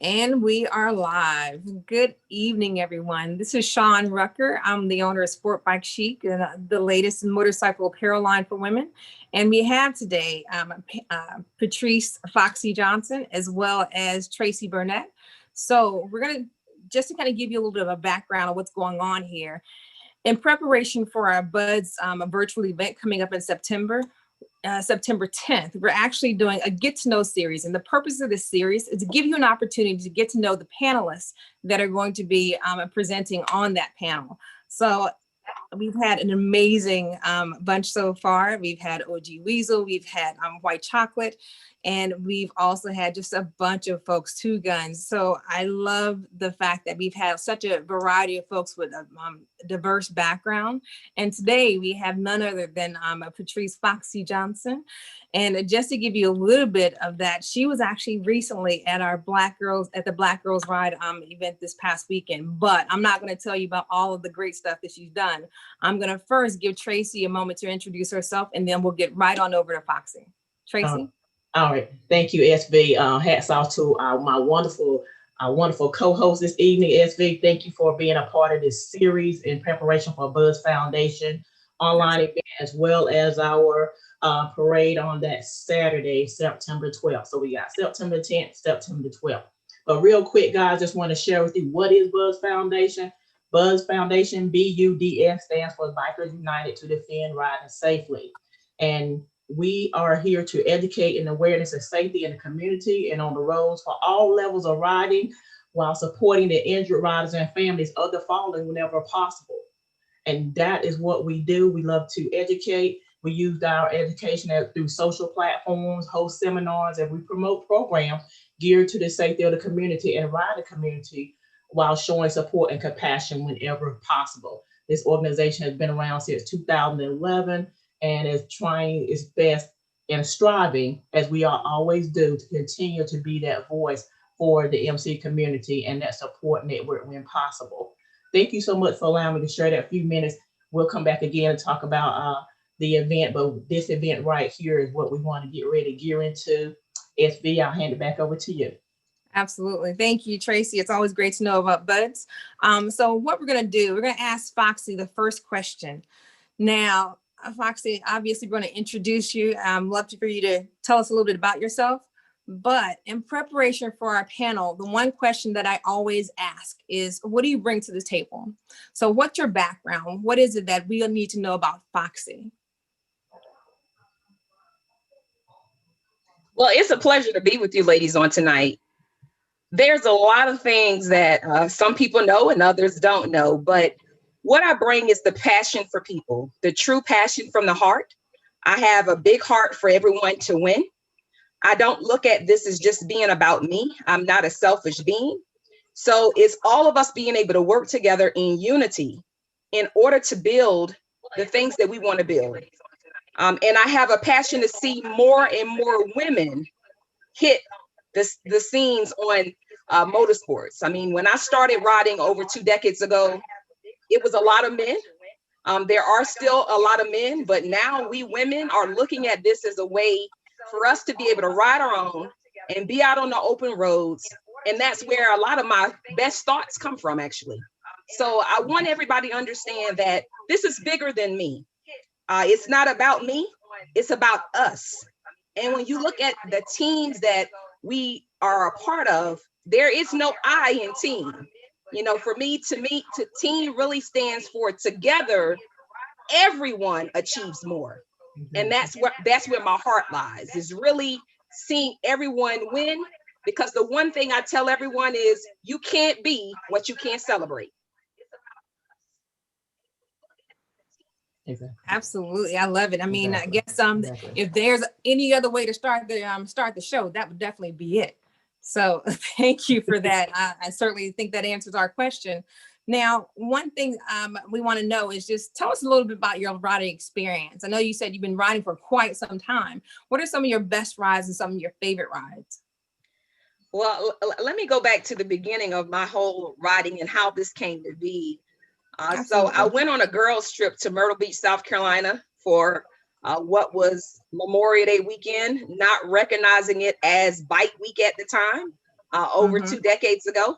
And we are live. Good evening, everyone. This is Sean Rucker. I'm the owner of SportBike Chic, the latest motorcycle apparel line for women. And we have today Patrice Foxy Johnson, as well as Tracy Burnett. So we're going to, just to kind of give you a little bit of a background of what's going on here. In preparation for our Buds virtual event coming up in September 10th, we're actually doing a get to know series. And the purpose of this series is to give you an opportunity to get to know the panelists that are going to be presenting on that panel. So we've had an amazing bunch so far. We've had OG Weasel, we've had White Chocolate, and we've also had just a bunch of folks, Two Guns. So I love the fact that we've had such a variety of folks with a diverse background. And today we have none other than Patrice Foxy Johnson. And just to give you a little bit of that, she was actually recently at our Black Girls Ride event this past weekend. But I'm not going to tell you about all of the great stuff that she's done. I'm going to first give Tracy a moment to introduce herself, and then we'll get right on over to Foxy. Tracy? All right. Thank you, SB. Hats off to my wonderful co-host this evening, SB. Thank you for being a part of this series in preparation for Buzz Foundation online event, as well as our parade on that Saturday, September 12th. So we got September 10th, September 12th. But real quick, guys, just want to share with you, what is Buzz Foundation? Buzz Foundation, BUDS, stands for Bikers United to Defend Riding Safely. And we are here to educate and awareness of safety in the community and on the roads for all levels of riding, while supporting the injured riders and families of the fallen whenever possible. And that is what we do. We love to educate. We use our education through social platforms, host seminars, and we promote programs geared to the safety of the community and rider community, while showing support and compassion whenever possible. This organization has been around since 2011 and is trying its best and striving, as we always do, to continue to be that voice for the MC community and that support network when possible. Thank you so much for allowing me to share that few minutes. We'll come back again and talk about the event, but this event right here is what we want to get ready to gear into. SB, I'll hand it back over to you. Absolutely. Thank you, Tracy. It's always great to know about Buds. So what we're going to do, we're going to ask Foxy the first question. Now, Foxy, obviously we're going to introduce you. Love for you to tell us a little bit about yourself. But in preparation for our panel, the one question that I always ask is, what do you bring to the table? So what's your background? What is it that we'll need to know about Foxy? Well, it's a pleasure to be with you ladies on tonight. There's a lot of things that some people know and others don't know, but what I bring is the passion for people, the true passion from the heart. I have a big heart for everyone to win. I don't look at this as just being about me. I'm not a selfish being. So it's all of us being able to work together in unity in order to build the things that we want to build. And I have a passion to see more and more women hit the scenes on motorsports. I mean, when I started riding over 2 decades ago, it was a lot of men. There are still a lot of men, but now we women are looking at this as a way for us to be able to ride our own and be out on the open roads. And that's where a lot of my best thoughts come from, actually. So I want everybody to understand that this is bigger than me. It's not about me, it's about us. And when you look at the teams that we are a part of, there is no I in team. You know, for me, to team really stands for together, everyone achieves more. And that's where my heart lies, is really seeing everyone win. Because the one thing I tell everyone is, you can't be what you can't celebrate. Exactly. Absolutely. I love it. I mean, exactly. I guess if there's any other way to start the show, that would definitely be it. So thank you for that. I certainly think that answers our question. Now, one thing we want to know is, just tell us a little bit about your riding experience. I know you said you've been riding for quite some time. What are some of your best rides and some of your favorite rides? Well, let me go back to the beginning of my whole riding and how this came to be. So I went on a girls' trip to Myrtle Beach, South Carolina for what was Memorial Day weekend, not recognizing it as Bike Week at the time. over 2 decades ago.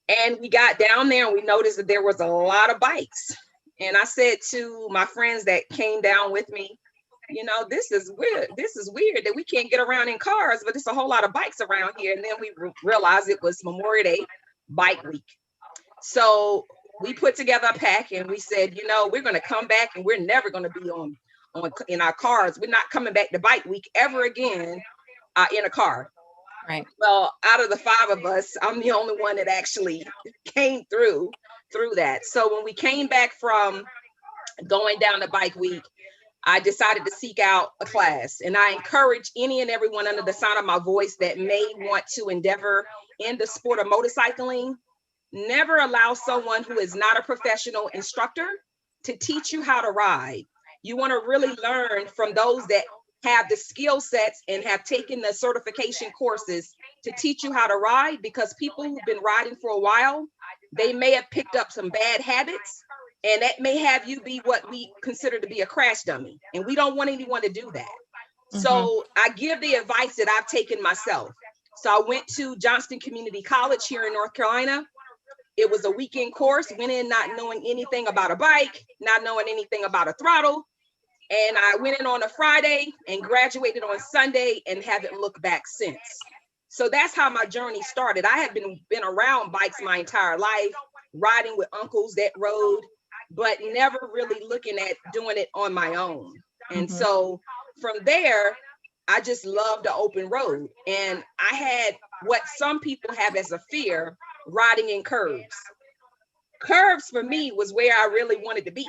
And we got down there and we noticed that there was a lot of bikes. And I said to my friends that came down with me, you know, this is weird. This is weird that we can't get around in cars, but there's a whole lot of bikes around here. And then we realized it was Memorial Day Bike Week. So we put together a pack and we said, you know, we're going to come back and we're never going to be on in our cars. We're not coming back to Bike Week ever again in a car. Right. Well, out of the 5 of us, I'm the only one that actually came through that. So when we came back from going down to Bike Week, I decided to seek out a class, and I encourage any and everyone under the sound of my voice that may want to endeavor in the sport of motorcycling. Never allow someone who is not a professional instructor to teach you how to ride. You want to really learn from those that have the skill sets and have taken the certification courses to teach you how to ride, because people who've been riding for a while, they may have picked up some bad habits, and that may have you be what we consider to be a crash dummy. And we don't want anyone to do that. So I give the advice that I've taken myself. So I went to Johnston Community College here in North Carolina. It was a weekend course, went in not knowing anything about a bike, not knowing anything about a throttle. And I went in on a Friday and graduated on Sunday and haven't looked back since. So that's how my journey started. I have been around bikes my entire life, riding with uncles that rode, but never really looking at doing it on my own. And so from there, I just loved the open road. And I had what some people have as a fear, riding in curves. Curves for me was where I really wanted to be.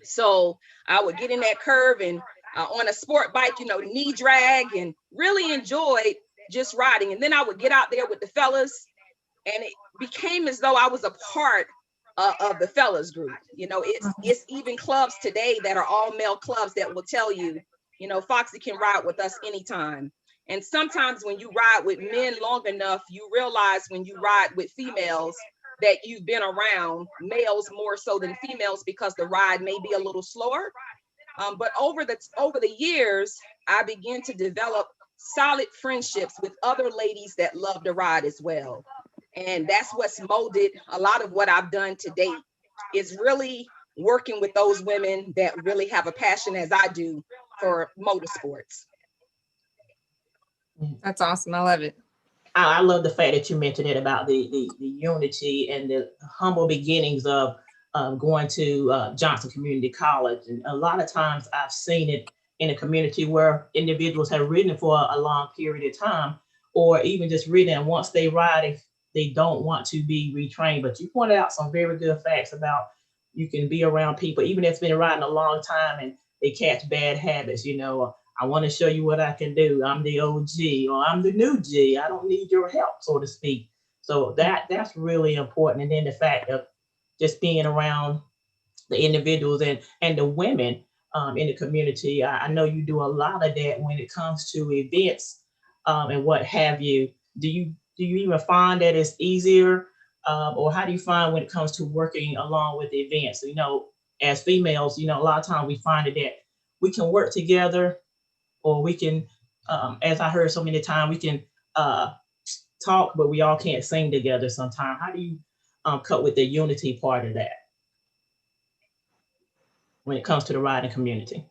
So I would get in that curve and on a sport bike, you know, knee drag, and really enjoyed just riding. And then I would get out there with the fellas, and it became as though I was a part of the fellas group. You know, it's even clubs today that are all male clubs that will tell you, you know, Foxy can ride with us anytime. And sometimes when you ride with men long enough, you realize when you ride with females that you've been around males more so than females, because the ride may be a little slower. But over the years, I began to develop solid friendships with other ladies that love to ride as well. And that's what's molded a lot of what I've done to date, is really working with those women that really have a passion, as I do, for motorsports. That's awesome. I love it. I love the fact that you mentioned it about the unity and the humble beginnings of going to Johnson Community College. And a lot of times I've seen it in a community where individuals have ridden for a long period of time, or even just ridden, and once they ride, they don't want to be retrained. But you pointed out some very good facts about you can be around people, even if it's been riding a long time and they catch bad habits. You know, I want to show you what I can do. I'm the OG, or I'm the new G. I don't need your help, so to speak. So that's really important. And then the fact of just being around the individuals and the women in the community. I know you do a lot of that when it comes to events and what have you. Do you even find that it's easier, or how do you find when it comes to working along with the events? You know, as females, you know, a lot of times we find that we can work together, or we can, as I heard so many times, we can talk, but we all can't sing together sometimes. How do you cut with the unity part of that when it comes to the riding community?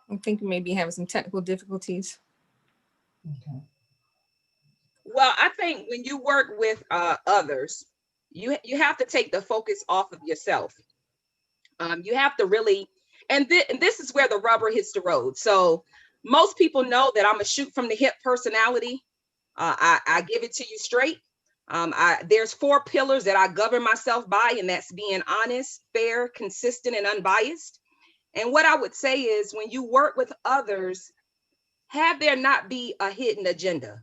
I think we may be having some technical difficulties. Okay. Well, I think when you work with others, you have to take the focus off of yourself. You have to really, and this is where the rubber hits the road. So most people know that I'm a shoot from the hip personality. I give it to you straight. There's 4 pillars that I govern myself by, and that's being honest, fair, consistent, and unbiased. And what I would say is, when you work with others, have there not be a hidden agenda.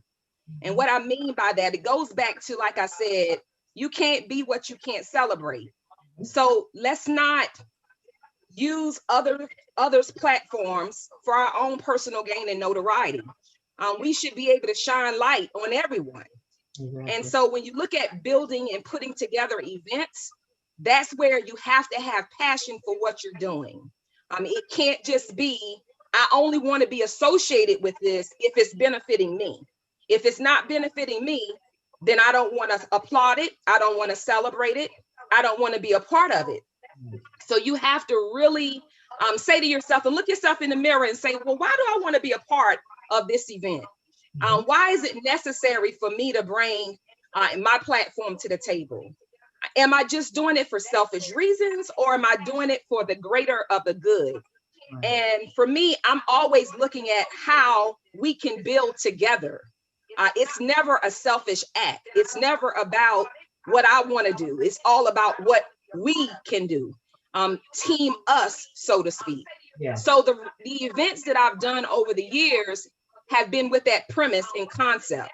And what I mean by that, it goes back to, like I said, you can't be what you can't celebrate. So let's not use others' platforms for our own personal gain and notoriety. We should be able to shine light on everyone. Exactly. And so when you look at building and putting together events, That's where you have to have passion for what you're doing. It can't just be, I only want to be associated with this if it's benefiting me. If it's not benefiting me, then I don't want to applaud it. I don't want to celebrate it. I don't want to be a part of it. So you have to really say to yourself and look yourself in the mirror and say, well, why do I want to be a part of this event? Why is it necessary for me to bring my platform to the table? Am I just doing it for selfish reasons, or am I doing it for the greater of the good? And for me, I'm always looking at how we can build together. It's never a selfish act. It's never about what I want to do. It's all about what we can do. Team us, so to speak. Yeah. So the events that I've done over the years have been with that premise and concept.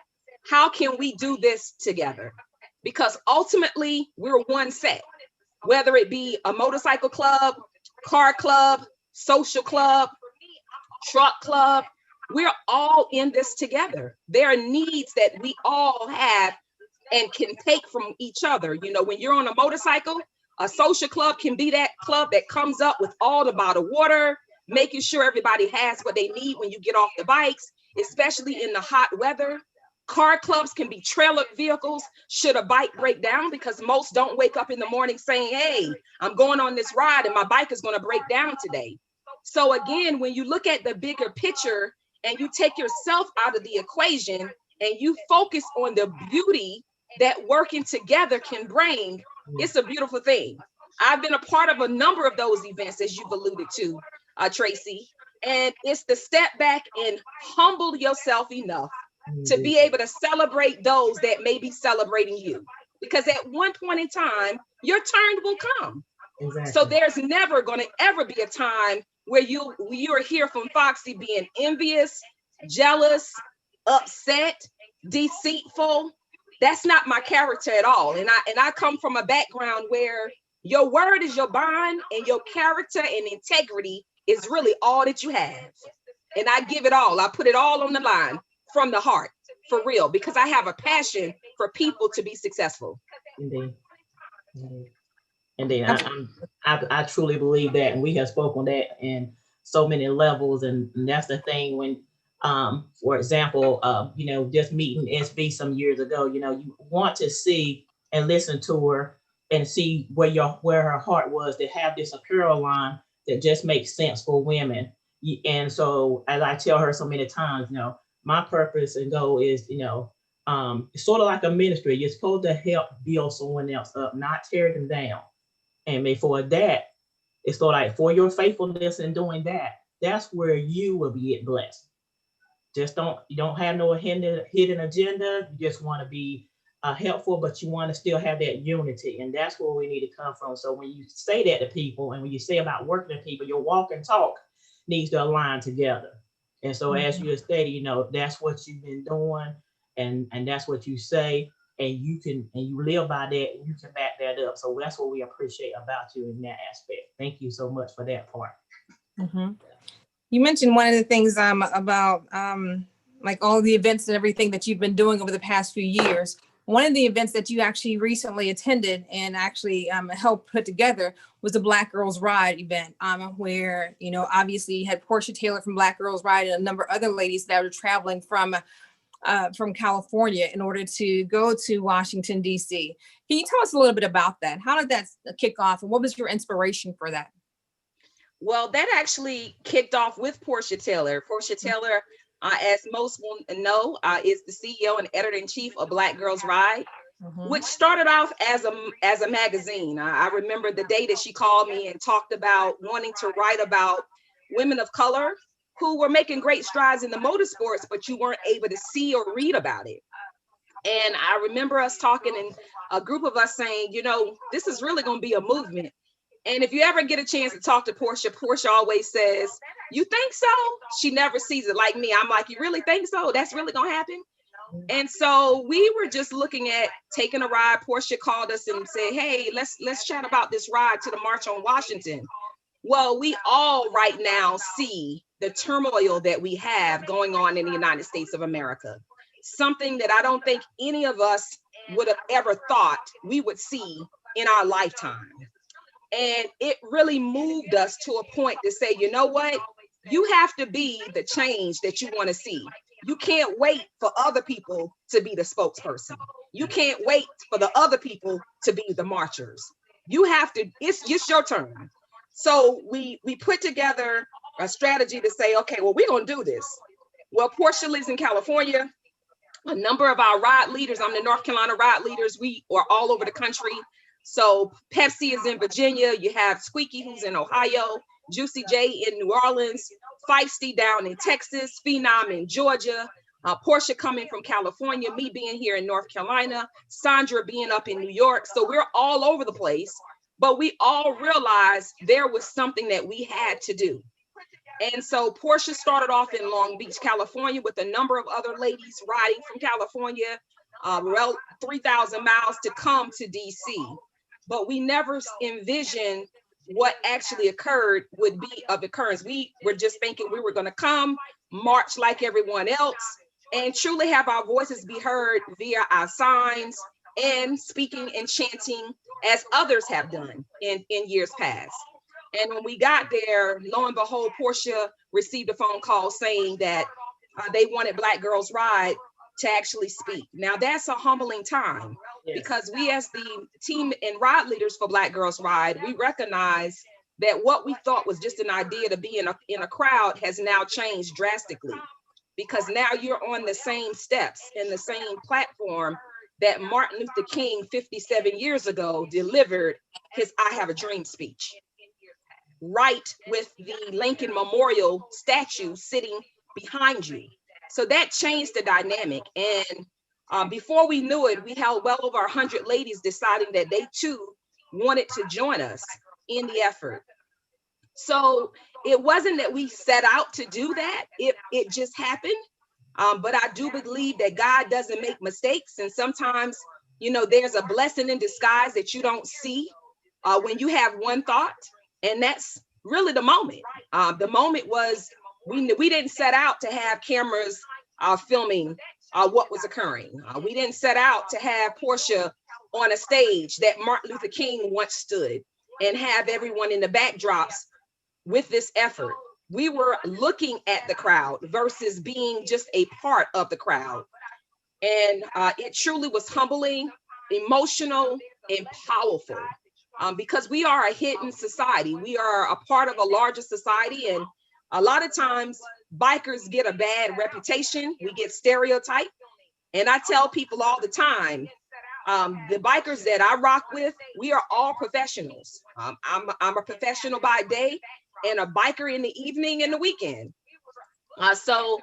How can we do this together? Because ultimately we're one set, whether it be a motorcycle club, car club, social club, truck club, we're all in this together. There are needs that we all have and can take from each other. You know, when you're on a motorcycle, a social club can be that club that comes up with all the bottled water, making sure everybody has what they need when you get off the bikes, especially in the hot weather. Car clubs can be trailer vehicles should a bike break down, because most don't wake up in the morning saying, hey, I'm going on this ride and my bike is going to break down today. So again, when you look at the bigger picture and you take yourself out of the equation and you focus on the beauty that working together can bring, it's a beautiful thing. I've been a part of a number of those events, as you've alluded to, Tracy, and it's the step back and humble yourself enough to be able to celebrate those that may be celebrating you. Because at one point in time, your turn will come. Exactly. So there's never going to ever be a time where you're here from Foxy being envious, jealous, upset, deceitful. That's not my character at all. And I come from a background where your word is your bond, and your character and integrity is really all that you have. And I give it all. I put it all on the line from the heart, for real, because I have a passion for people to be successful. Indeed. Indeed. I truly believe that, and we have spoken that in so many levels, and that's the thing when, for example, just meeting SB some years ago, you want to see and listen to her and see where her heart was, to have this apparel line that just makes sense for women. And so, as I tell her so many times, my purpose and goal is, it's sort of like a ministry. You're supposed to help build someone else up, not tear them down. And before that, it's sort of like, for your faithfulness in doing that, that's where you will be blessed. You don't have no hidden agenda. You just want to be helpful, but you want to still have that unity. And that's where we need to come from. So when you say that to people, and when you say about working with people, your walk and talk needs to align together. And so as you stated, that's what you've been doing, and that's what you say, and you live by that, and you can back that up. So that's what we appreciate about you in that aspect. Thank you so much for that part. Mm-hmm. You mentioned one of the things about like all the events and everything that you've been doing over the past few years. One of the events that you actually recently attended and actually helped put together was the Black Girls Ride event, where, obviously you had Portia Taylor from Black Girls Ride and a number of other ladies that were traveling from California in order to go to Washington, D.C. Can you tell us a little bit about that? How did that kick off, and what was your inspiration for that? Well, that actually kicked off with Portia Taylor. Portia Taylor, as most will know, is the CEO and editor-in-chief of Black Girls Ride, which started off as a magazine. I remember the day that she called me and talked about wanting to write about women of color who were making great strides in the motorsports, but you weren't able to see or read about it. And I remember us talking, and a group of us saying, this is really going to be a movement. And if you ever get a chance to talk to Portia, Portia always says, you think so? She never sees it like me. I'm like, you really think so? That's really going to happen? And so we were just looking at taking a ride. Portia called us and said, hey, let's chat about this ride to the March on Washington. Well, we all right now see the turmoil that we have going on in the United States of America. Something that I don't think any of us would have ever thought we would see in our lifetime. And it really moved us to a point to say, you know what? You have to be the change that you want to see. You can't wait for other people to be the spokesperson. You can't wait for the other people to be the marchers. You have to, it's your turn. So we put together a strategy to say, okay, well, we're going to do this. Well, Portia lives in California. A number of our ride leaders, I'm the North Carolina ride leaders, we are all over the country. So Pepsi is in Virginia. You have Squeaky, who's in Ohio, Juicy J in New Orleans, Feisty down in Texas, Phenom in Georgia, Portia coming from California, me being here in North Carolina, Sandra being up in New York. So we're all over the place, but we all realized there was something that we had to do. And so Portia started off in Long Beach, California, with a number of other ladies riding from California, 3,000 miles to come to DC. But we never envisioned what actually occurred would be of occurrence. We were just thinking we were going to come, march like everyone else, and truly have our voices be heard via our signs and speaking and chanting as others have done in years past. And when we got there, lo and behold, Portia received a phone call saying that they wanted Black Girls Ride to actually speak. Now that's a humbling time, because we as the team and ride leaders for Black Girls Ride, we recognize that what we thought was just an idea to be in a crowd has now changed drastically, because now you're on the same steps and the same platform that Martin Luther King 57 years ago delivered his I Have a Dream speech, right with the Lincoln Memorial statue sitting behind you. So that changed the dynamic. And before we knew it, we held well over 100 ladies deciding that they too wanted to join us in the effort. So it wasn't that we set out to do that. It just happened. But I do believe that God doesn't make mistakes. And sometimes, you know, there's a blessing in disguise that you don't see when you have one thought. And that's really the moment. The moment was, we didn't set out to have cameras filming what was occurring. We didn't set out to have Portia on a stage that Martin Luther King once stood and have everyone in the backdrops with this effort. We were looking at the crowd versus being just a part of the crowd. And it truly was humbling, emotional, and powerful. Because we are a hidden society. We are a part of a larger society. And a lot of times bikers get a bad reputation. We get stereotyped. And I tell people all the time, the bikers that I rock with, we are all professionals. I'm a professional by day and a biker in the evening and the weekend. So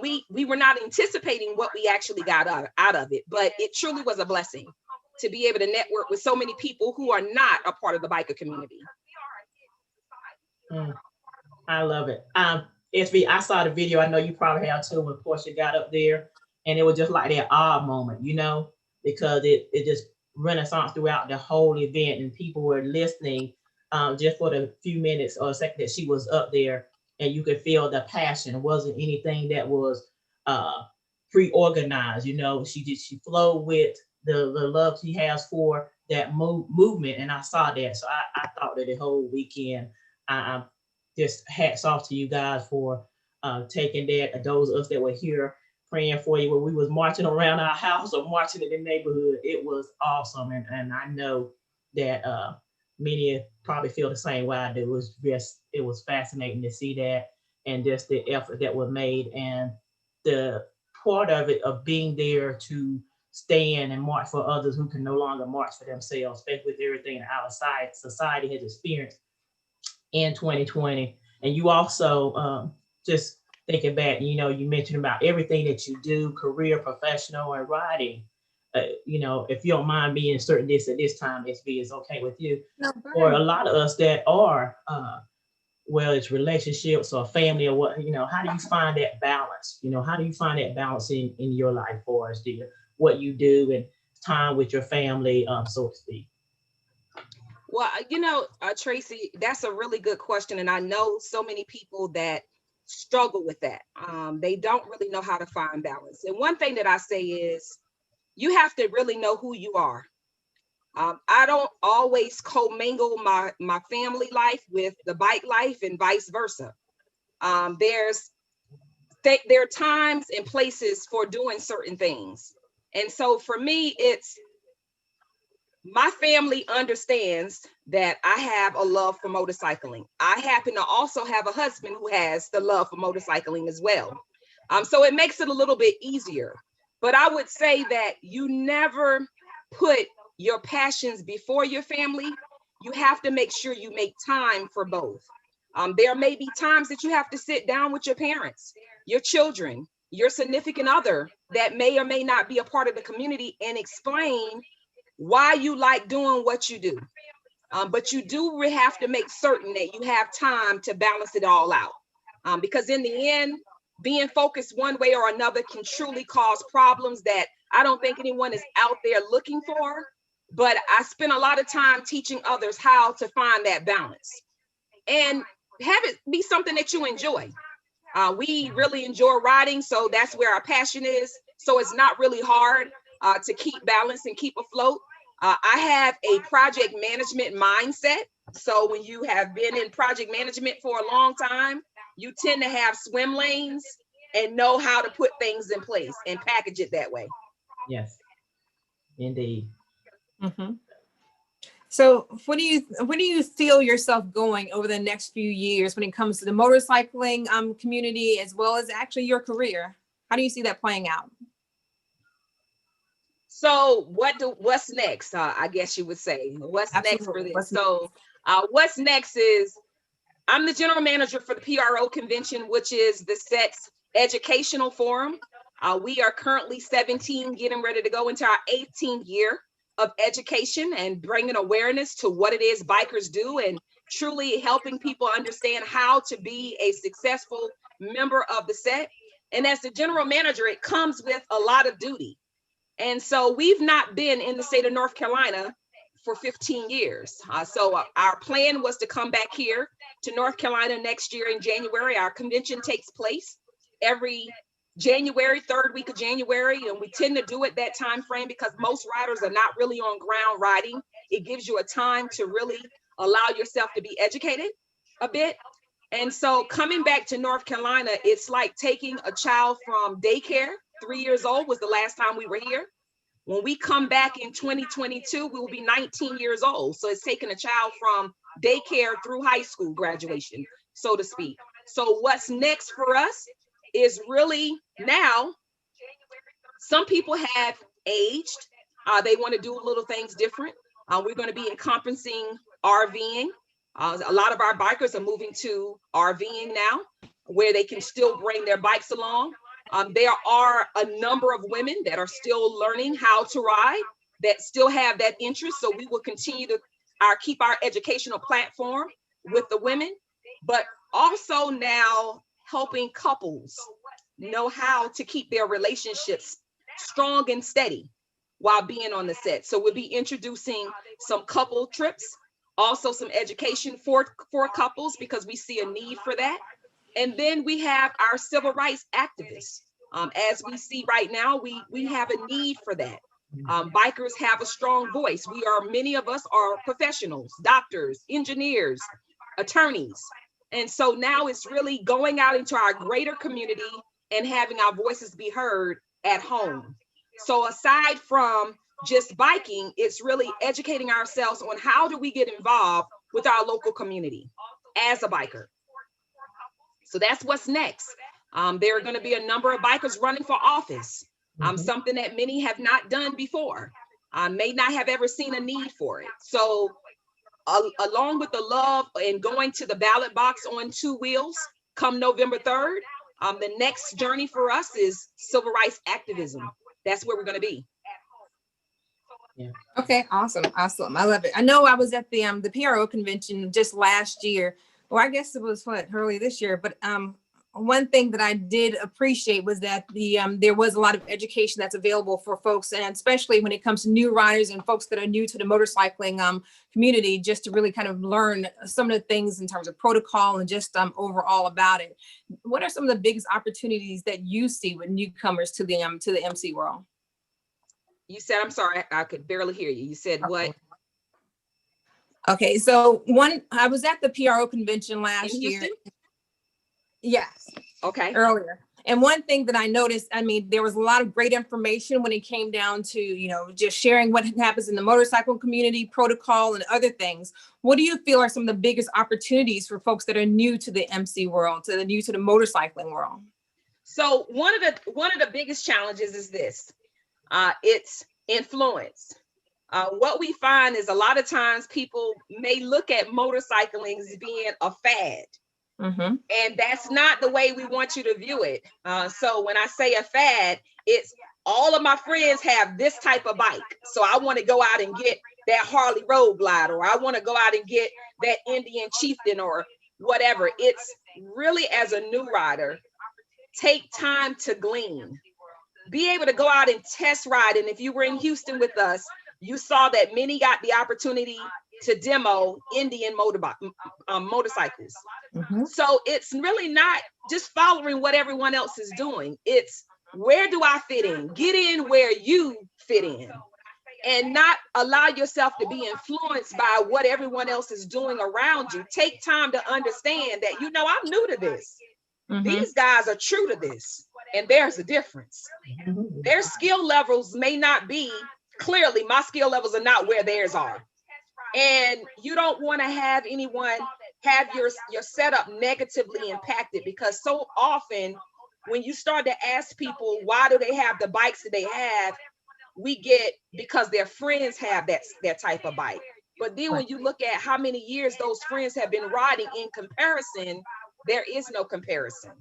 we were not anticipating what we actually got out of it, but it truly was a blessing to be able to network with so many people who are not a part of the biker community. I love it. SB, I saw the video. I know you probably have too, when Portia got up there, and it was just like that awe moment, you know, because it just renaissance throughout the whole event, and people were listening just for the few minutes or a second that she was up there, and you could feel the passion. It wasn't anything that was pre-organized, you know. She flowed with the love she has for that movement, and I saw that. So I thought that the whole weekend, I just hats off to you guys for taking that. Those of us that were here praying for you when we was marching around our house or marching in the neighborhood, it was awesome. And I know that many probably feel the same way I do. It was fascinating to see that, and just the effort that was made, and the part of it of being there to stand and march for others who can no longer march for themselves, especially with everything our society has experienced in 2020. And you also just thinking back, you know, you mentioned about everything that you do, career, professional, and riding. You know, if you don't mind being certain this at this time, SB is okay with you. No, or a lot of us that are, well, it's relationships or family or what, you know, how do you find that balance? You know, how do you find that balance in your life for us, dear? What you do and time with your family, so to speak? Well, you know, Tracy, that's a really good question. And I know so many people that struggle with that. They don't really know how to find balance. And one thing that I say is, you have to really know who you are. I don't always commingle my family life with the bike life and vice versa. There are times and places for doing certain things. And so for me, it's my family understands that I have a love for motorcycling. I happen to also have a husband who has the love for motorcycling as well. So it makes it a little bit easier. But I would say that you never put your passions before your family. You have to make sure you make time for both. There may be times that you have to sit down with your parents, your children, your significant other that may or may not be a part of the community and explain why you like doing what you do. But you do have to make certain that you have time to balance it all out. Because in the end, being focused one way or another can truly cause problems that I don't think anyone is out there looking for. But I spend a lot of time teaching others how to find that balance and have it be something that you enjoy. We really enjoy riding, so that's where our passion is. So it's not really hard to keep balance and keep afloat. I have a project management mindset. So when you have been in project management for a long time, you tend to have swim lanes and know how to put things in place and package it that way. Yes, indeed. Mm-hmm. So where do you feel yourself going over the next few years when it comes to the motorcycling community as well as actually your career? How do you see that playing out? So what's next? I guess you would say, what's next for this? What's next is I'm the general manager for the PRO convention, which is the SET's educational forum. We are currently 17, getting ready to go into our 18th year of education and bringing awareness to what it is bikers do and truly helping people understand how to be a successful member of the SET. And as the general manager, it comes with a lot of duty. And so we've not been in the state of North Carolina for 15 years. So our plan was to come back here to North Carolina next year in January. Our convention takes place every January, third week of January, and we tend to do it that time frame because most riders are not really on ground riding. It gives you a time to really allow yourself to be educated a bit. And so coming back to North Carolina, it's like taking a child from daycare. 3 years old was the last time we were here. When we come back in 2022, we will be 19 years old. So it's taking a child from daycare through high school graduation, so to speak. So what's next for us is really now, some people have aged. They want to do little things different. We're going to be encompassing RVing. A lot of our bikers are moving to RVing now, where they can still bring their bikes along. There are a number of women that are still learning how to ride that still have that interest. So we will continue to keep our educational platform with the women, but also now helping couples know how to keep their relationships strong and steady while being on the set. So we'll be introducing some couple trips, also some education for couples because we see a need for that. And then we have our civil rights activists. As we see right now, we have a need for that. Bikers have a strong voice. Many of us are professionals, doctors, engineers, attorneys. And so now it's really going out into our greater community and having our voices be heard at home. So aside from just biking, it's really educating ourselves on how do we get involved with our local community as a biker. So that's what's next. There are going to be a number of bikers running for office, something that many have not done before, may not have ever seen a need for it. So along with the love and going to the ballot box on 2 wheels come November 3rd, the next journey for us is civil rights activism. That's where we're going to be. Yeah. Okay, awesome. I love it. I know I was at the PRO convention just last year. Well, I guess it was early this year, but one thing that I did appreciate was that there was a lot of education that's available for folks, and especially when it comes to new riders and folks that are new to the motorcycling community, just to really kind of learn some of the things in terms of protocol and just overall about it. What are some of the biggest opportunities that you see with newcomers to the MC world? You said, I'm sorry, I could barely hear you. You said what? Okay, so I was at the PRO convention last year. Houston? Yes. Okay. Earlier. And one thing that I noticed, I mean, there was a lot of great information when it came down to, just sharing what happens in the motorcycle community, protocol, and other things. What do you feel are some of the biggest opportunities for folks that are new to the MC world, new to the motorcycling world? So one of the biggest challenges is this. It's influence. What we find is a lot of times people may look at motorcycling as being a fad. Mm-hmm. And that's not the way we want you to view it. So when I say a fad, it's all of my friends have this type of bike. So I want to go out and get that Harley Road Glider, or I want to go out and get that Indian Chieftain or whatever. It's really, as a new rider, take time to glean. Be able to go out and test ride. And if you were in Houston with us, you saw that many got the opportunity to demo Indian motorcycles. Mm-hmm. So it's really not just following what everyone else is doing. It's where do I fit in? Get in where you fit in, and not allow yourself to be influenced by what everyone else is doing around you. Take time to understand that, I'm new to this. Mm-hmm. These guys are true to this, and there's a difference. Their skill levels may not be, clearly my skill levels are not where theirs are. And you don't want to have anyone have your setup negatively impacted, because so often when you start to ask people why do they have the bikes that they have, we get because their friends have that type of bike. But then when you look at how many years those friends have been riding in comparison, there is no comparison.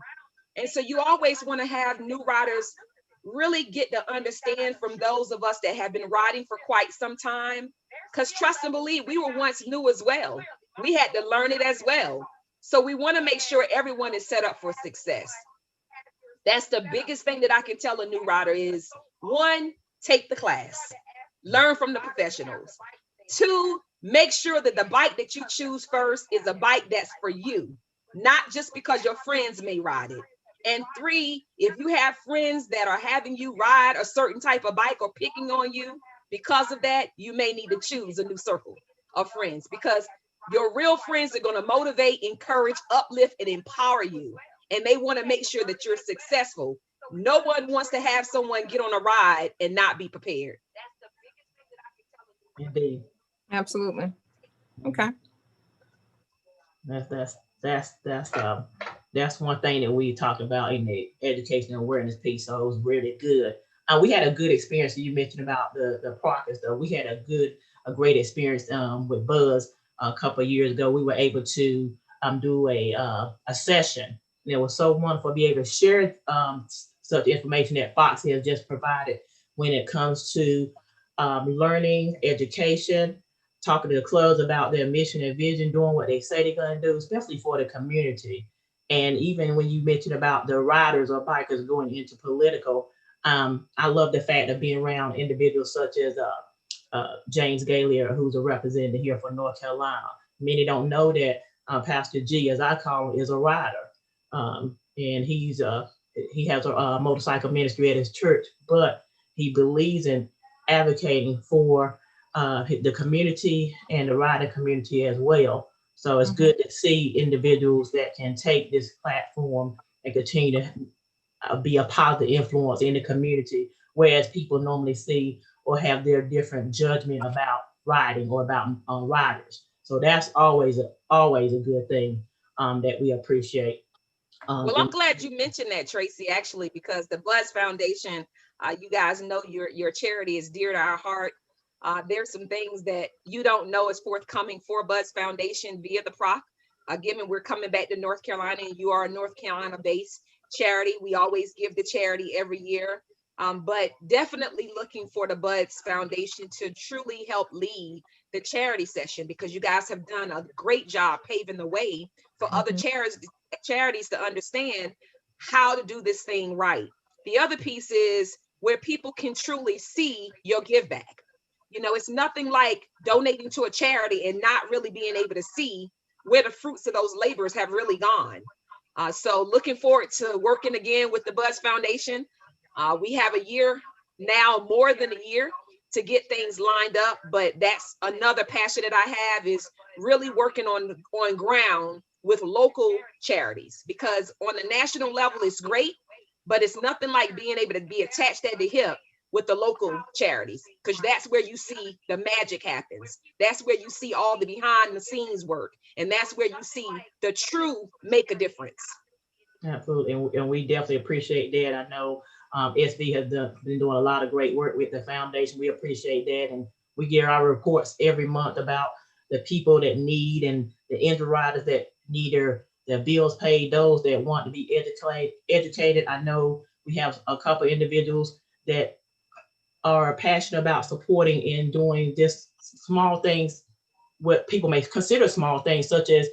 And so you always want to have new riders really get to understand from those of us that have been riding for quite some time, because trust and believe, we were once new as well. We had to learn it as well. So we want to make sure everyone is set up for success. That's the biggest thing that I can tell a new rider is, 1, take the class, learn from the professionals. 2, make sure that the bike that you choose first is a bike that's for you, not just because your friends may ride it. And 3, if you have friends that are having you ride a certain type of bike or picking on you because of that, you may need to choose a new circle of friends, because your real friends are going to motivate, encourage, uplift, and empower you. And they want to make sure that you're successful. No one wants to have someone get on a ride and not be prepared. Indeed. Absolutely. Okay. That's one thing that we talked about in the education and awareness piece. So it was really good. We had a good experience. You mentioned about the PROC and stuff. We had a great experience with Buzz a couple of years ago. We were able to do a session. And it was so wonderful to be able to share such information that Foxy has just provided when it comes to learning, education, talking to the clubs about their mission and vision, doing what they say they're going to do, especially for the community. And even when you mentioned about the riders or bikers going into political, I love the fact of being around individuals such as James Galier, who's a representative here for North Carolina. Many don't know that Pastor G, as I call him, is a rider. And he has a motorcycle ministry at his church, but he believes in advocating for the community and the riding community as well. So it's good to see individuals that can take this platform and continue to be a positive influence in the community, whereas people normally see or have their different judgment about riding or about riders. So that's always a good thing that we appreciate. Well, I'm glad you mentioned that, Tracy, actually, because the Buzz Foundation, you guys know your charity is dear to our heart. There's some things that you don't know is forthcoming for Buzz Foundation via the PROC. Given we're coming back to North Carolina and you are a North Carolina-based charity, we always give the charity every year. But definitely looking for the Buzz Foundation to truly help lead the charity session, because you guys have done a great job paving the way for other charities to understand how to do this thing right. The other piece is where people can truly see your give back. It's nothing like donating to a charity and not really being able to see where the fruits of those labors have really gone. So looking forward to working again with the Buzz Foundation. We have a year now, more than a year, to get things lined up, but that's another passion that I have, is really working on ground with local charities, because on the national level it's great, but it's nothing like being able to be attached at the hip with the local charities, because that's where you see the magic happens. That's where you see all the behind the scenes work, and that's where you see the true make a difference. Absolutely, and we definitely appreciate that. I know SV has been doing a lot of great work with the foundation. We appreciate that, and we get our reports every month about the people that need, and the injured riders that need their bills paid, those that want to be educated. I know we have a couple individuals that are passionate about supporting and doing just small things, what people may consider small things, such as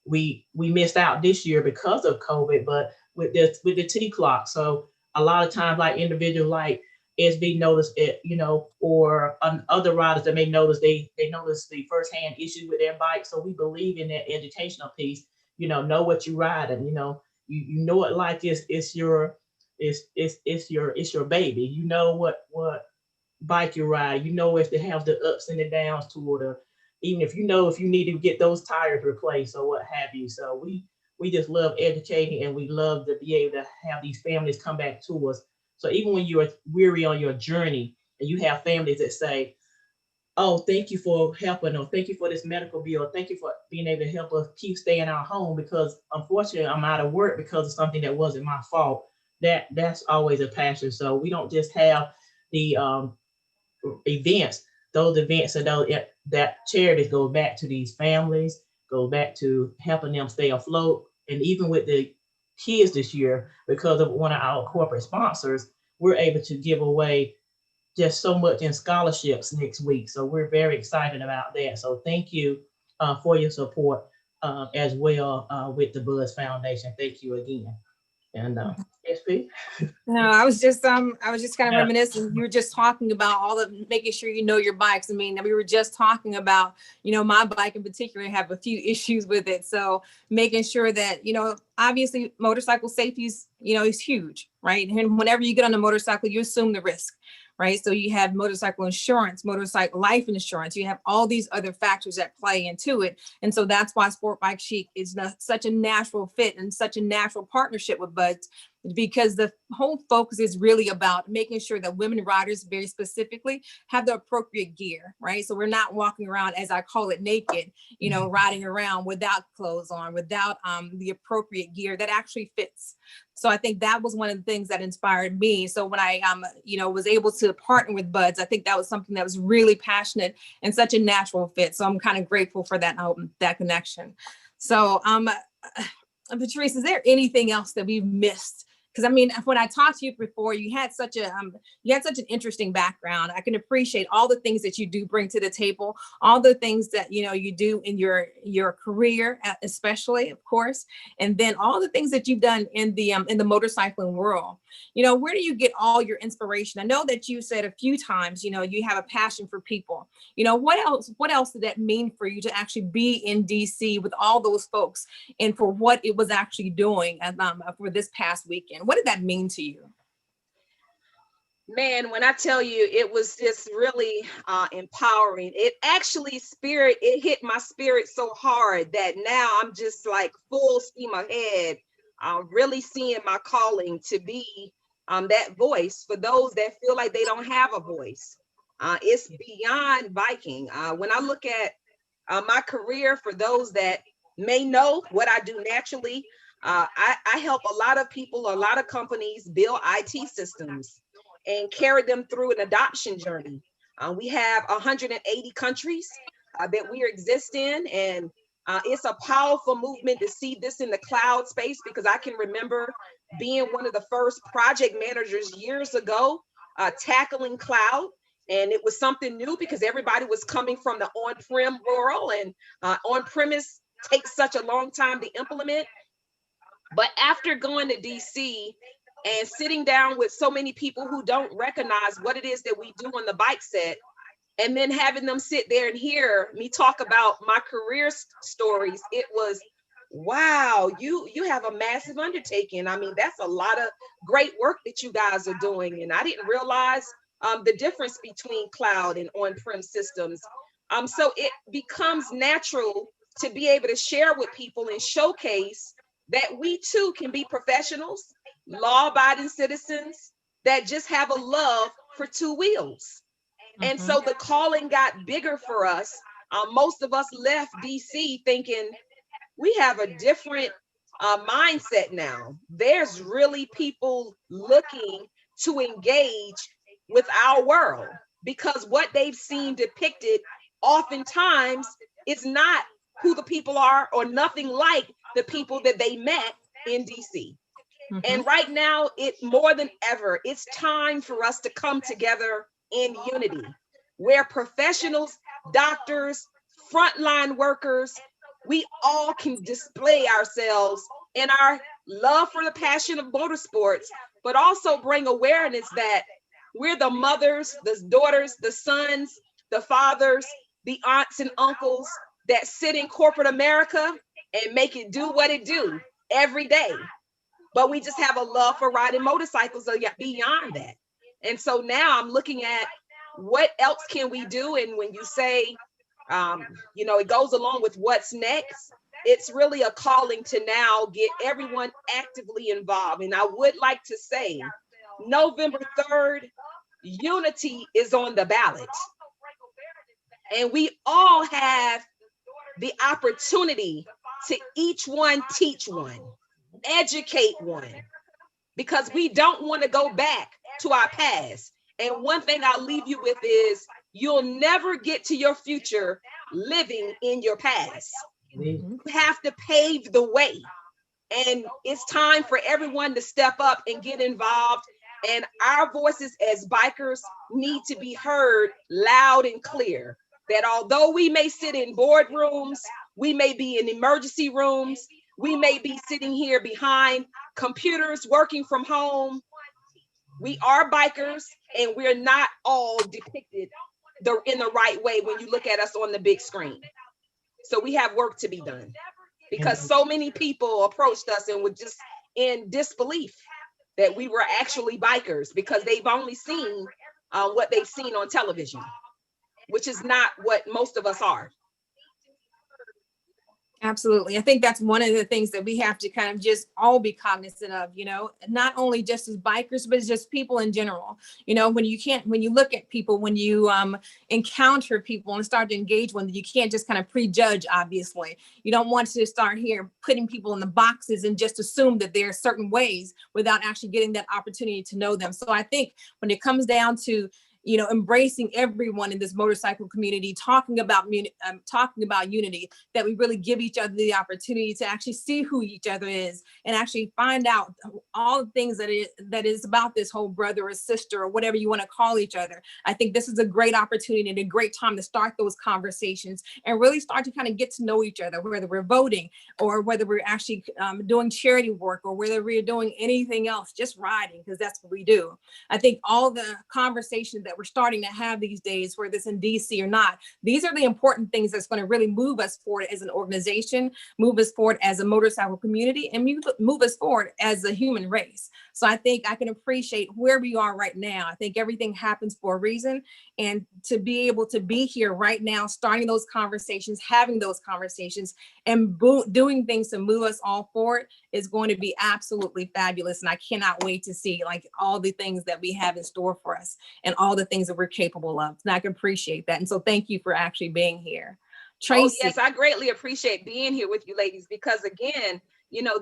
we missed out this year because of COVID, but with the T clock. So a lot of times, like individuals like SB notice it, or other riders that may notice they notice the firsthand issue with their bike. So we believe in that educational piece. Know what you ride, and you know it like it's your baby. You know what bike you ride. You know if they have the ups and the downs to it, or even if you need to get those tires replaced or what have you. So we just love educating, and we love to be able to have these families come back to us. So even when you're weary on your journey and you have families that say, oh, thank you for helping, or thank you for this medical bill, or thank you for being able to help us keep staying in our home, because unfortunately I'm out of work because of something that wasn't my fault. That's always a passion. So we don't just have the events. Those events and that charities go back to these families, go back to helping them stay afloat. And even with the kids this year, because of one of our corporate sponsors, we're able to give away just so much in scholarships next week. So we're very excited about that. So thank you for your support as well with the Buzz Foundation. Thank you again. And SP? No, I was just kind of reminiscing. You were just talking about all the making sure you know your bikes. I mean, we were just talking about, my bike in particular, have a few issues with it. So making sure that, obviously motorcycle safety is huge, right? And whenever you get on a motorcycle, you assume the risk, right? So you have motorcycle insurance, motorcycle life insurance, you have all these other factors that play into it. And so that's why SportBike Chic is such a natural fit and such a natural partnership with Buds, because the whole focus is really about making sure that women riders, very specifically, have the appropriate gear, right? So we're not walking around, as I call it, naked, riding around without clothes on, without the appropriate gear that actually fits. So I think that was one of the things that inspired me. So when I, was able to partner with Buds, I think that was something that was really passionate and such a natural fit. So I'm kind of grateful for that connection. So, Patrice, is there anything else that we've missed? Because I mean, when I talked to you before, you had such an interesting background. I can appreciate all the things that you do bring to the table, all the things that you do in your career, especially, of course, and then all the things that you've done in the motorcycling world. Where do you get all your inspiration? I know that you said a few times, you have a passion for people. What else did that mean for you to actually be in DC with all those folks, and for what it was actually doing for this past weekend? What did that mean to you? Man, when I tell you, it was just really empowering. It actually it hit my spirit so hard that now I'm just like full steam ahead, really seeing my calling to be that voice for those that feel like they don't have a voice. It's beyond biking. When I look at my career, for those that may know what I do naturally, I help a lot of people, a lot of companies build IT systems and carry them through an adoption journey. We have 180 countries that we exist in, and it's a powerful movement to see this in the cloud space, because I can remember being one of the first project managers years ago tackling cloud. And it was something new because everybody was coming from the on-prem world, and on-premise takes such a long time to implement. But after going to DC and sitting down with so many people who don't recognize what it is that we do on the bike set, and then having them sit there and hear me talk about my career stories, it was, wow, you have a massive undertaking. I mean, that's a lot of great work that you guys are doing. And I didn't realize the difference between cloud and on-prem systems. So it becomes natural to be able to share with people and showcase that we too can be professionals, law-abiding citizens that just have a love for two wheels. And so the calling got bigger for us. Most of us left DC thinking we have a different mindset now. There's really people looking to engage with our world, because what they've seen depicted oftentimes is not who the people are, or nothing like the people that they met in DC. And right now, it more than ever, it's time for us to come together in unity, where professionals, doctors, frontline workers, we all can display ourselves in our love for the passion of motorsports, but also bring awareness that we're the mothers, the daughters, the sons, the fathers, the aunts and uncles that sit in corporate America and make it do what it do every day. But we just have a love for riding motorcycles beyond that. And so now I'm looking at what else can we do? And when you say, it goes along with what's next, it's really a calling to now get everyone actively involved. And I would like to say, November 3rd, unity is on the ballot. And we all have the opportunity to each one teach one, educate one, because we don't want to go back to our past. And one thing I'll leave you with is you'll never get to your future living in your past. You have to pave the way. And it's time for everyone to step up and get involved. And our voices as bikers need to be heard loud and clear, that although we may sit in boardrooms, we may be in emergency rooms, we may be sitting here behind computers working from home, we are bikers, and we're not all depicted in the right way when you look at us on the big screen. So we have work to be done, because so many people approached us and were just in disbelief that we were actually bikers, because they've only seen what they've seen on television, which is not what most of us are. Absolutely. I think that's one of the things that we have to kind of just all be cognizant of, not only just as bikers, but just people in general. When you look at people, when you encounter people and start to engage with them, you can't just kind of prejudge, obviously. You don't want to start here putting people in the boxes and just assume that there are certain ways without actually getting that opportunity to know them. So I think when it comes down to embracing everyone in this motorcycle community, talking about unity, that we really give each other the opportunity to actually see who each other is and actually find out all the things that is about this whole brother or sister or whatever you want to call each other. I think this is a great opportunity and a great time to start those conversations and really start to kind of get to know each other, whether we're voting or whether we're actually doing charity work or whether we're doing anything else, just riding, because that's what we do. I think all the conversations that we're starting to have these days, whether it's in DC or not, these are the important things that's going to really move us forward as an organization, move us forward as a motorcycle community, and move us forward as a human race. So I think I can appreciate where we are right now. I think everything happens for a reason, and to be able to be here right now, starting those conversations, having those conversations, and doing things to move us all forward is going to be absolutely fabulous. And I cannot wait to see all the things that we have in store for us and all the things that we're capable of. And I can appreciate that. And so thank you for actually being here. Tracy. Oh, yes, I greatly appreciate being here with you ladies, because again,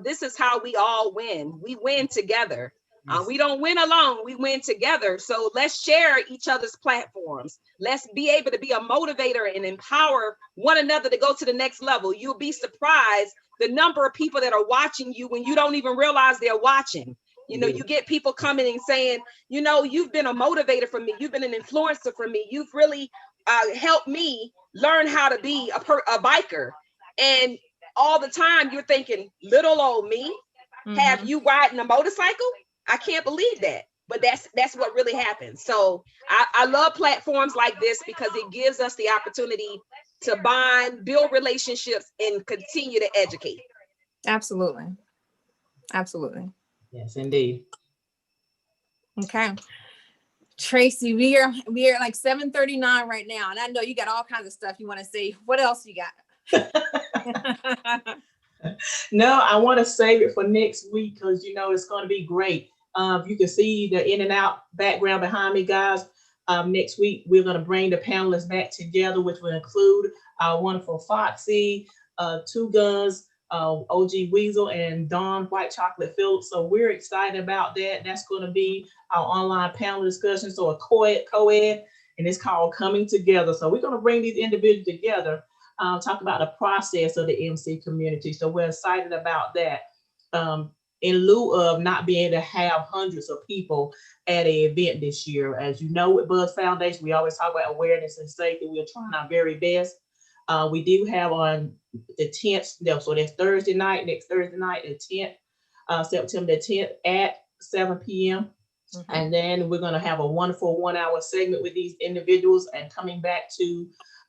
this is how we all win. We win together. We don't win alone, we win together. So let's share each other's platforms. Let's be able to be a motivator and empower one another to go to the next level. You'll be surprised the number of people that are watching you when you don't even realize they're watching. You get people coming and saying, you've been a motivator for me. You've been an influencer for me. You've really helped me learn how to be a biker. And all the time you're thinking, little old me, have you riding a motorcycle? I can't believe that. But that's what really happens. So I love platforms like this because it gives us the opportunity to bond, build relationships, and continue to educate. Absolutely. Absolutely. Yes, indeed. Okay. Tracy, we are like 7:39 right now, and I know you got all kinds of stuff you want to say. What else you got? No, I want to save it for next week because it's going to be great. You can see the in and out background behind me, guys. Next week we're going to bring the panelists back together, which will include our wonderful Foxy, Two Guns, OG Weasel, and Dawn White Chocolate Phillips. So we're excited about that. That's going to be our online panel discussion. So a co-ed, and it's called Coming Together. So we're going to bring these individuals together, talk about the process of the MC community. So we're excited about that. In lieu of not being able to have hundreds of people at an event this year. As you know, with Buzz Foundation, we always talk about awareness and safety. We're trying our very best. We do have on the 10th, so that's Thursday night, next Thursday night, the 10th, September the 10th at 7 p.m. Mm-hmm. And then we're going to have a wonderful 1-hour segment with these individuals, and coming back to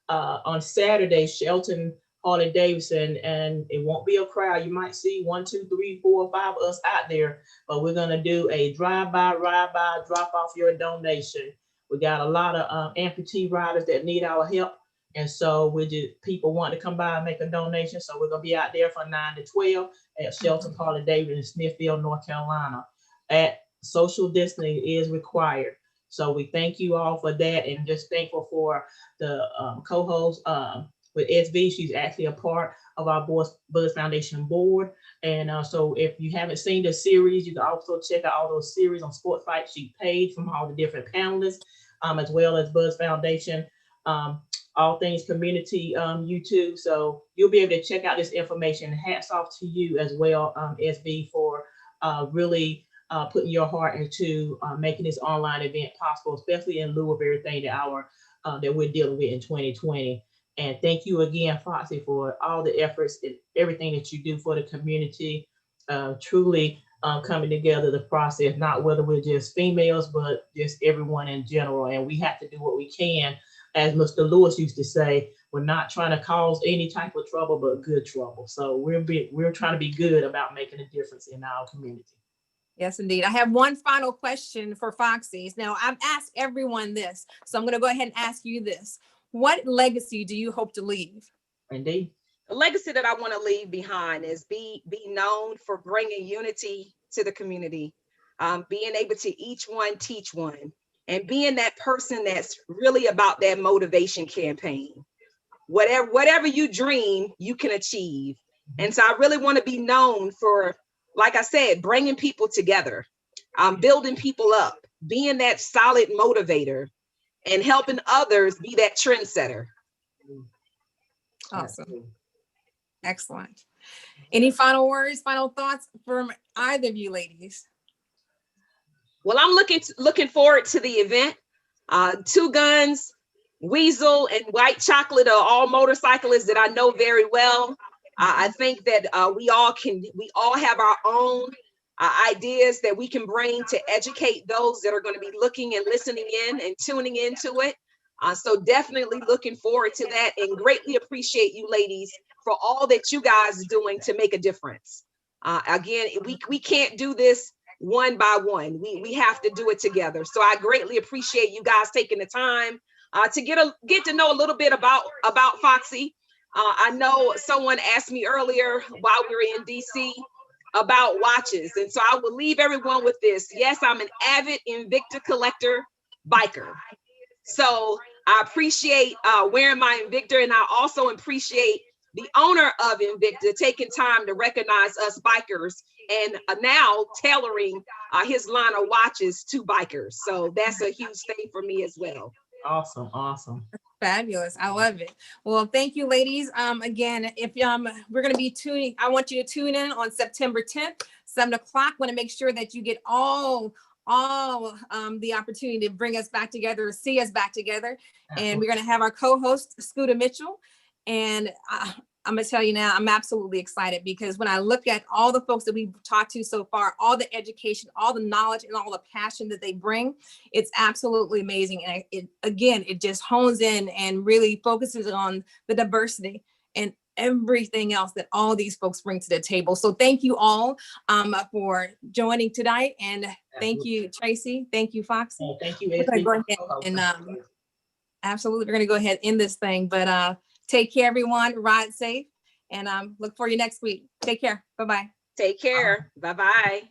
on Saturday, Shelton, Harley Davidson, and it won't be a crowd. You might see 1, 2, 3, 4, 5 of us out there, but we're going to do a drive-by, ride-by, drop off your donation. We got a lot of amputee riders that need our help. And so people want to come by and make a donation. So we're going to be out there from 9 to 12 at Shelton, Harley Davidson in Smithfield, North Carolina. Social distancing is required. So we thank you all for that, and just thankful for the co-host with SB. She's actually a part of our Buzz Foundation board. And so if you haven't seen the series, you can also check out all those series on SportBike Chic page from all the different panelists, as well as Buzz Foundation, all things community YouTube. So you'll be able to check out this information. Hats off to you as well, SB, for really putting your heart into making this online event possible, especially in lieu of everything that we're dealing with in 2020. And thank you again, Foxy, for all the efforts and everything that you do for the community. Truly coming together, the process, not whether we're just females, but just everyone in general. And we have to do what we can. As Mr. Lewis used to say, we're not trying to cause any type of trouble, but good trouble. So we're trying to be good about making a difference in our community. Yes, indeed. I have one final question for Foxy's. Now, I've asked everyone this, so I'm going to go ahead and ask you this. What legacy do you hope to leave? Indeed. The legacy that I want to leave behind is be known for bringing unity to the community, being able to each one teach one, and being that person that's really about that motivation campaign. Whatever you dream, you can achieve. And so I really want to be known for, like I said, bringing people together, building people up, being that solid motivator, and helping others be that trendsetter. Awesome. Excellent. Any final words, final thoughts from either of you ladies? Well, I'm looking forward to the event. Two Guns, Weasel, and White Chocolate are all motorcyclists that I know very well. I think that we all have our own ideas that we can bring to educate those that are going to be looking and listening in and tuning into it. So definitely looking forward to that, and greatly appreciate you ladies for all that you guys are doing to make a difference. Again, we can't do this one by one. We have to do it together. So I greatly appreciate you guys taking the time to get to know a little bit about Foxy. I know someone asked me earlier while we were in DC about watches. And so I will leave everyone with this. Yes, I'm an avid Invicta collector biker. So I appreciate wearing my Invicta, and I also appreciate the owner of Invicta taking time to recognize us bikers and now tailoring his line of watches to bikers. So that's a huge thing for me as well. Awesome, awesome. Fabulous. I love it. Well, thank you, ladies. Again, if we're going to be tuning, I want you to tune in on September 10th, 7 o'clock. Want to make sure that you get all the opportunity to bring us back together, see us back together. Absolutely. And we're going to have our co-host, Scooter Mitchell. And I'm going to tell you now, I'm absolutely excited, because when I look at all the folks that we've talked to so far, all the education, all the knowledge, and all the passion that they bring, it's absolutely amazing. And it just hones in and really focuses on the diversity and everything else that all these folks bring to the table. So thank you all for joining tonight. And thank you, Tracy. Thank you, Foxy. Thank you, We're gonna SB. go ahead and absolutely, we're gonna go ahead and end this thing. But take care, everyone. Ride safe, and look for you next week. Take care. Bye-bye. Take care. Bye-bye.